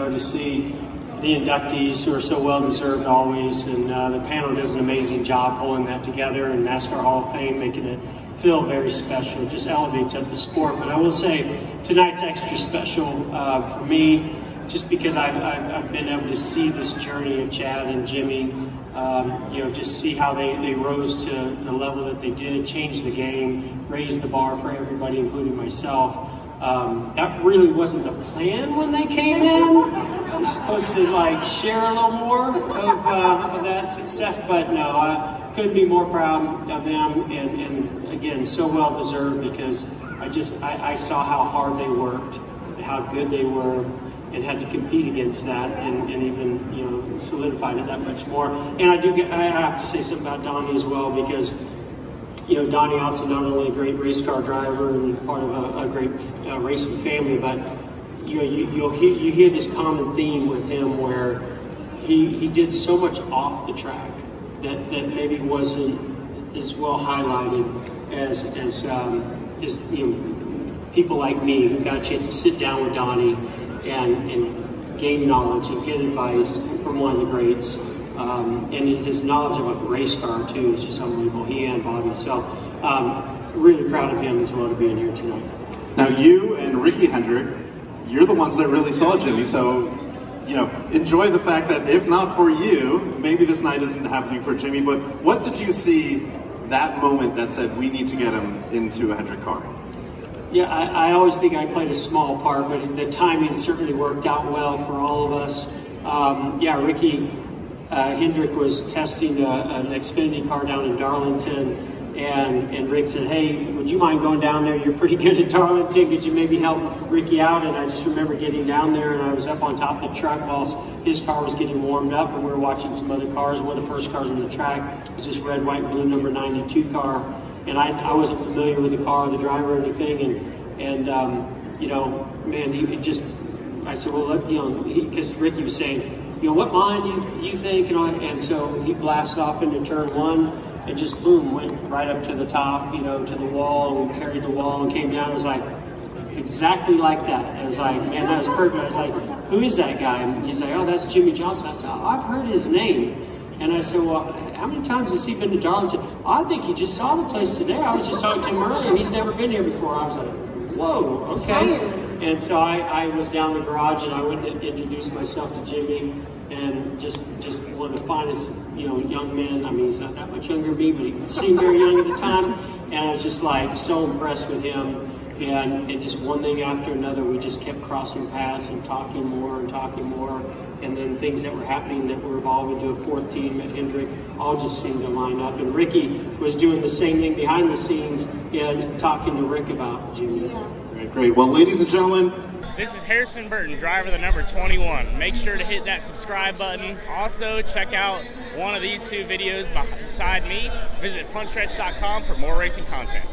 know, to see the inductees who are so well deserved always, and the panel does an amazing job pulling that together, and NASCAR Hall of Fame making it feel very special. It just elevates up the sport. But I will say tonight's extra special for me, just because I've been able to see this journey of Chad and Jimmie, you know, just see how they rose to the level that they did, change the game, raise the bar for everybody, including myself. That really wasn't the plan when they came in. We're supposed to like share a little more of that success, but no, I couldn't be more proud of them, and again, so well deserved, because I saw how hard they worked, how good they were, and had to compete against that, and even, you know, solidified it that much more. And I have to say something about Donnie as well, because, you know, Donnie also not only a great race car driver and part of a great racing family, but you know, you hear this common theme with him where he did so much off the track that maybe wasn't as well highlighted as you know, people like me who got a chance to sit down with Donnie and gain knowledge and get advice from one of the greats. And his knowledge of a race car too is just unbelievable. He and Bobby. So really proud of him as well to be in here tonight. Now you and Ricky Hendrick, you're the ones that really saw Jimmie. So, you know, enjoy the fact that if not for you, maybe this night isn't happening for Jimmie. But what did you see that moment that said we need to get him into a Hendrick car? Yeah, I always think I played a small part, but the timing certainly worked out well for all of us. Yeah, Ricky Hendrick was testing an Xfinity car down in Darlington, and Rick said, hey, would you mind going down there? You're pretty good at Darlington. Could you maybe help Ricky out? And I just remember getting down there, and I was up on top of the truck while his car was getting warmed up, and we were watching some other cars. One of the first cars on the track was this red, white, blue number 92 car. And I wasn't familiar with the car or the driver or anything, and you know, man, I said, well, look, you know, because Ricky was saying, you know, what line do you think? And so he blasted off into turn one and just boom, went right up to the top, you know, to the wall, and we carried the wall and came down. It was like exactly like that. I was like, man, that was perfect. I was like, who is that guy? And he's like, oh, that's Jimmie Johnson. I said, oh, I've heard his name. And I said, well, how many times has he been to Darlington? Oh, I think he just saw the place today. I was just talking to him earlier, and he's never been here before. I was like, whoa, okay. And so I was down in the garage, and I went and introduced myself to Jimmie, and just one of the finest, you know, young men. I mean, he's not that much younger than me, but he seemed very young at the time. And I was just like so impressed with him. And just one thing after another, we just kept crossing paths and talking more. And then things that were happening that were evolving to a fourth team at Hendrick all just seemed to line up. And Ricky was doing the same thing behind the scenes and talking to Rick about Jimmie. Yeah. Great. Well, ladies and gentlemen, this is Harrison Burton, driver the number 21. Make sure to hit that subscribe button. Also, check out one of these two videos beside me. Visit frontstretch.com for more racing content.